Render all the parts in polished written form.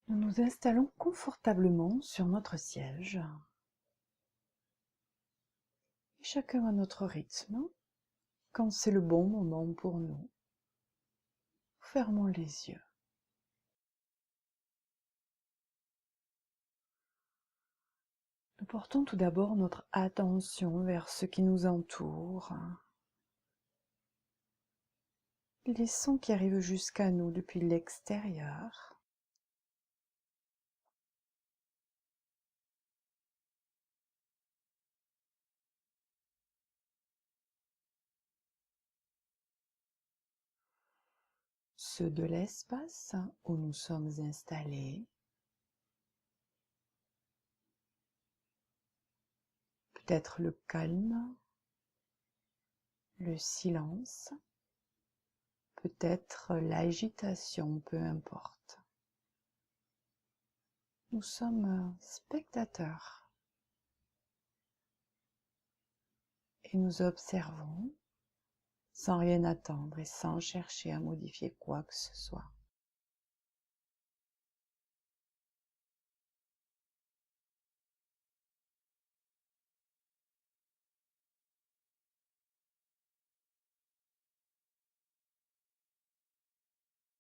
Nous nous installons confortablement sur notre siège, et chacun à notre rythme, quand c'est le bon moment pour nous. Fermons les yeux. Nous portons tout d'abord notre attention vers ce qui nous entoure, les sons qui arrivent jusqu'à nous depuis l'extérieur. Ceux de l'espace où nous sommes installés, peut-être le calme, le silence, peut-être l'agitation, peu importe. Nous sommes spectateurs et nous observons sans rien attendre et sans chercher à modifier quoi que ce soit.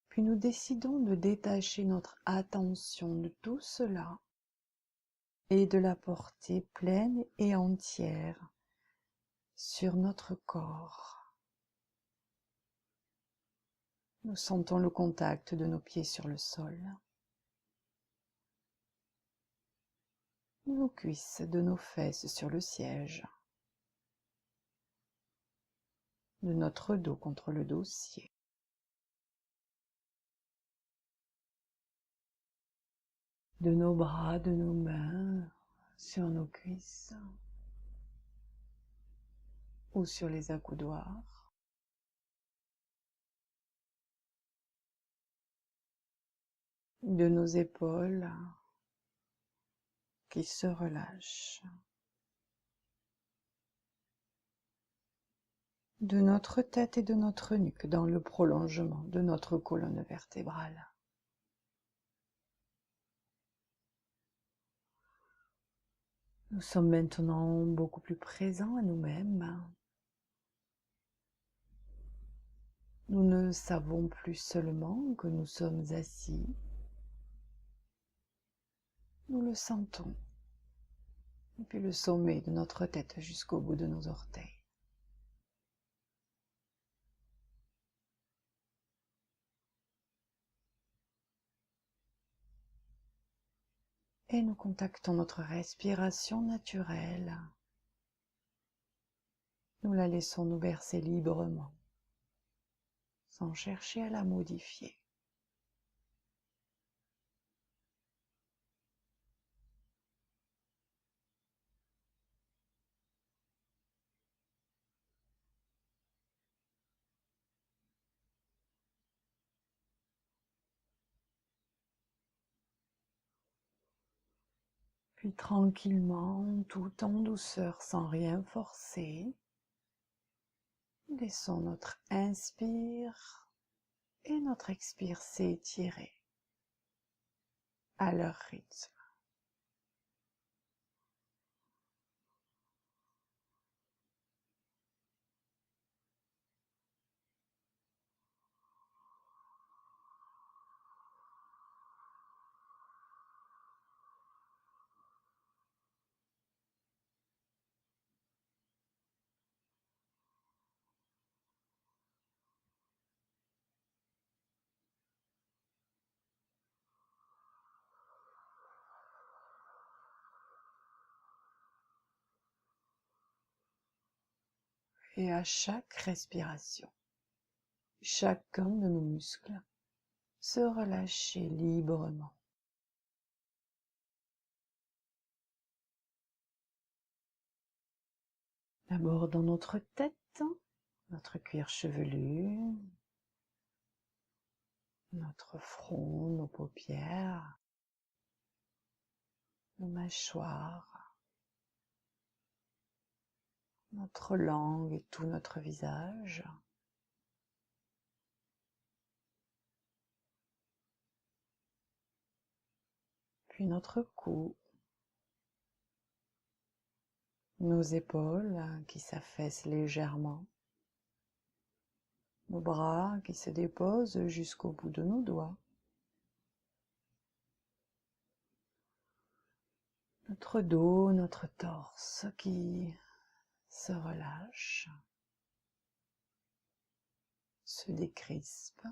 Puis nous décidons de détacher notre attention de tout cela et de la porter pleine et entière sur notre corps. Nous sentons le contact de nos pieds sur le sol, nos cuisses de nos fesses sur le siège, de notre dos contre le dossier. De nos bras, de nos mains sur nos cuisses ou sur les accoudoirs. De nos épaules qui se relâchent. De notre tête et de notre nuque dans le prolongement de notre colonne vertébrale. Nous sommes maintenant beaucoup plus présents à nous-mêmes. Nous ne savons plus seulement que nous sommes assis. Nous le sentons, depuis le sommet de notre tête jusqu'au bout de nos orteils. Et nous contactons notre respiration naturelle. Nous la laissons nous verser librement, sans chercher à la modifier. Puis tranquillement, tout en douceur, sans rien forcer, laissons notre inspire et notre expire s'étirer à leur rythme. Et à chaque respiration, chacun de nos muscles se relâcher librement. D'abord dans notre tête, notre cuir chevelu, notre front, nos paupières, nos mâchoires, notre langue et tout notre visage. puis notre cou, nos épaules qui s'affaissent légèrement, nos bras qui se déposent jusqu'au bout de nos doigts, notre dos, notre torse qui se relâche, se décrispe,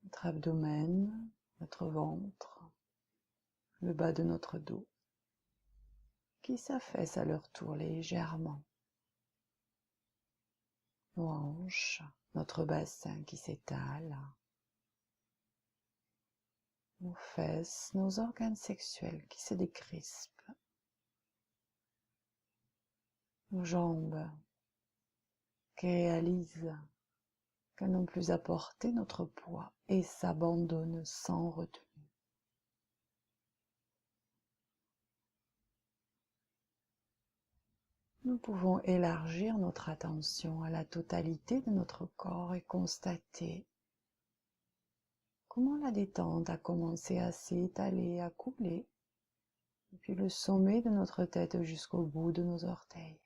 notre abdomen, notre ventre, le bas de notre dos, qui s'affaisse à leur tour légèrement, nos hanches, notre bassin qui s'étale, nos fesses, nos organes sexuels qui se décrispent, nos jambes qui réalisent qu'elles n'ont plus à porter notre poids et s'abandonnent sans retenue. Nous pouvons élargir notre attention à la totalité de notre corps et constater comment la détente a commencé à s'étaler, à couler, depuis le sommet de notre tête jusqu'au bout de nos orteils.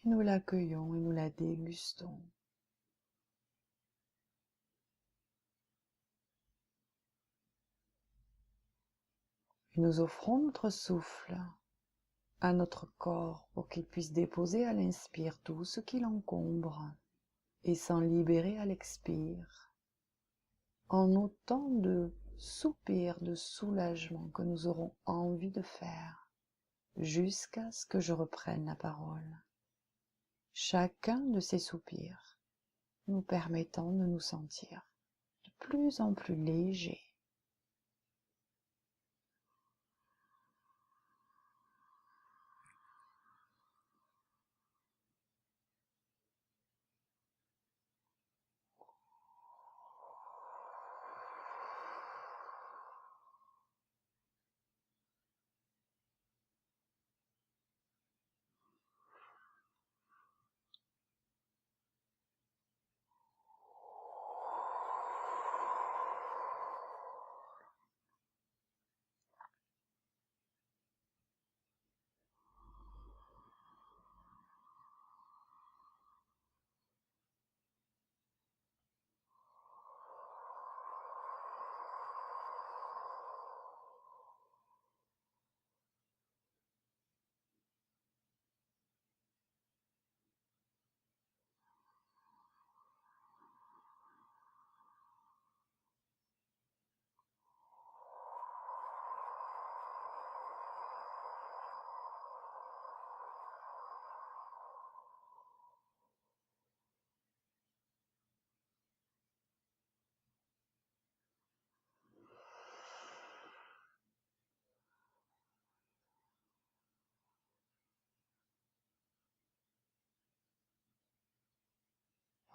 Et nous l'accueillons et nous la dégustons. Et nous offrons notre souffle à notre corps pour qu'il puisse déposer à l'inspire tout ce qui l'encombre et s'en libérer à l'expire, en autant de soupirs de soulagement que nous aurons envie de faire, jusqu'à ce que je reprenne la parole. Chacun de ces soupirs nous permettant de nous sentir de plus en plus légers.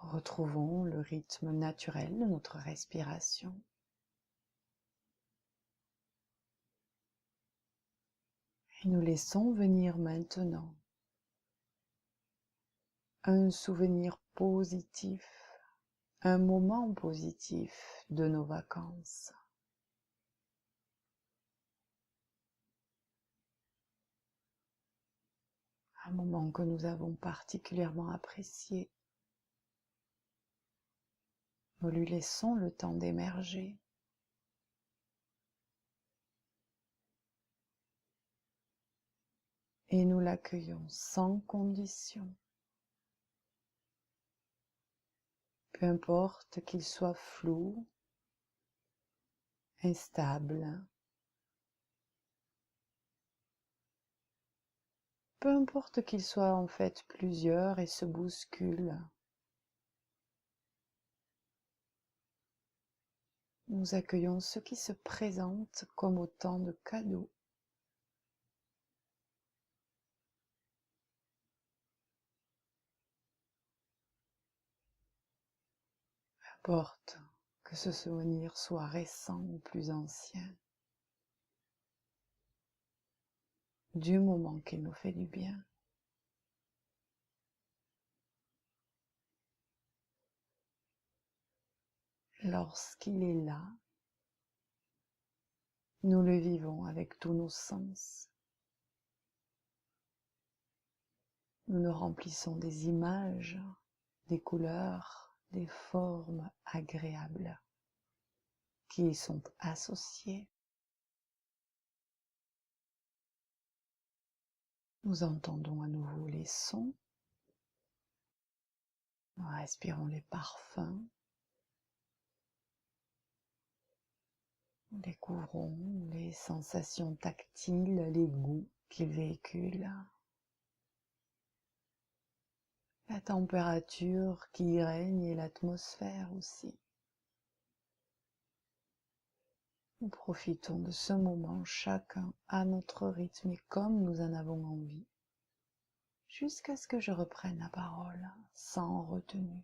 Retrouvons le rythme naturel de notre respiration. Et nous laissons venir maintenant un souvenir positif, un moment positif de nos vacances. Un moment que nous avons particulièrement apprécié. Nous lui laissons le temps d'émerger. Et nous l'accueillons sans condition. Peu importe qu'il soit flou, instable, peu importe qu'il soit en fait plusieurs et se bouscule. Nous accueillons ce qui se présente comme autant de cadeaux. Peu importe que ce souvenir soit récent ou plus ancien, du moment qu'il nous fait du bien. lorsqu'il est là, nous le vivons avec tous nos sens. Nous nous remplissons des images, des couleurs, des formes agréables qui y sont associées. Nous entendons à nouveau les sons, nous respirons les parfums, nous découvrons les sensations tactiles, les goûts qu'ils véhiculent, la température qui y règne et l'atmosphère aussi. Nous profitons de ce moment chacun à notre rythme et comme nous en avons envie, jusqu'à ce que je reprenne la parole sans retenue.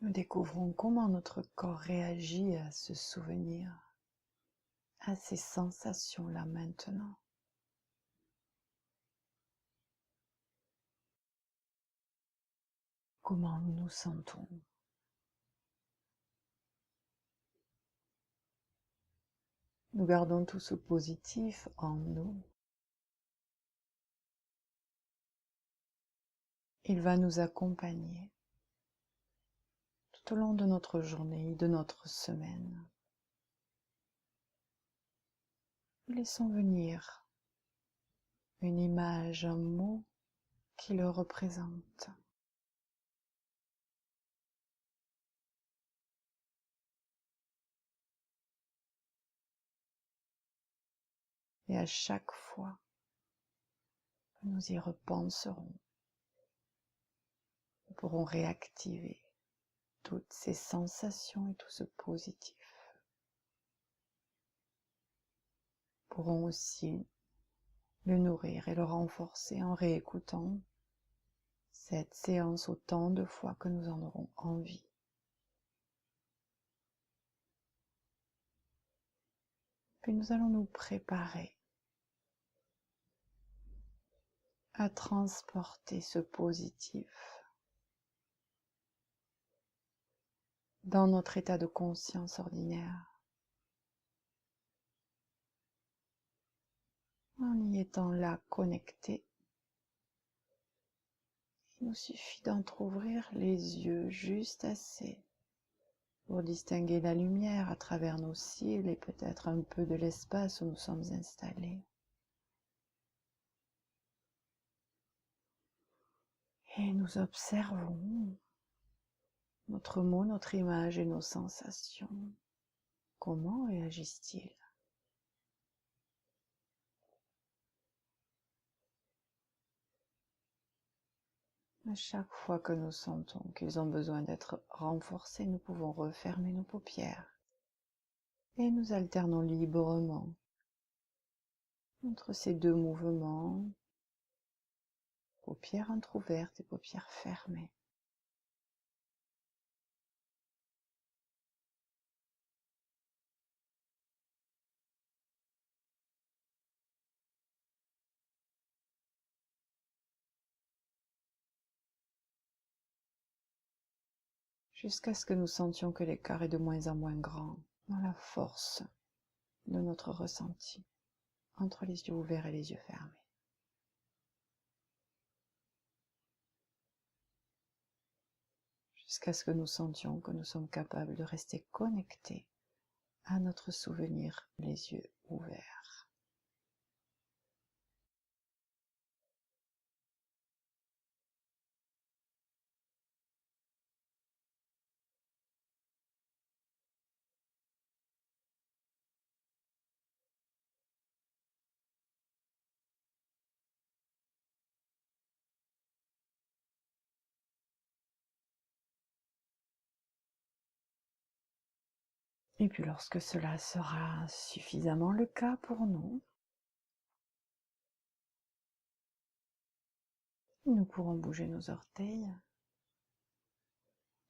Nous découvrons comment notre corps réagit à ce souvenir, à ces sensations-là maintenant. Comment nous nous sentons. Nous gardons tout ce positif en nous. Il va nous accompagner tout au long de notre journée, de notre semaine. Nous laissons venir une image, un mot qui le représente. Et à chaque fois que nous y repenserons, nous pourrons réactiver toutes ces sensations et tout ce positif. Nous pourrons aussi le nourrir et le renforcer en réécoutant cette séance autant de fois que nous en aurons envie. Puis nous allons nous préparer à transporter ce positif dans notre état de conscience ordinaire, en y étant là connecté. Il nous suffit d'entrouvrir les yeux juste assez pour distinguer la lumière à travers nos cils et peut-être un peu de l'espace où nous sommes installés. Et nous observons notre mot, notre image et nos sensations. Comment réagissent-ils? À chaque fois que nous sentons qu'ils ont besoin d'être renforcés, nous pouvons refermer nos paupières et nous alternons librement entre ces deux mouvements, paupières entrouvertes et paupières fermées. Jusqu'à ce que nous sentions que l'écart est de moins en moins grand dans la force de notre ressenti entre les yeux ouverts et les yeux fermés. Jusqu'à ce que nous sentions que nous sommes capables de rester connectés à notre souvenir les yeux ouverts. Et puis lorsque cela sera suffisamment le cas pour nous, nous pourrons bouger nos orteils,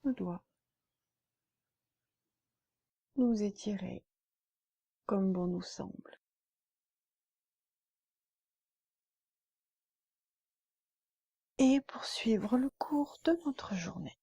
nos doigts, nous étirer comme bon nous semble. Et poursuivre le cours de notre journée.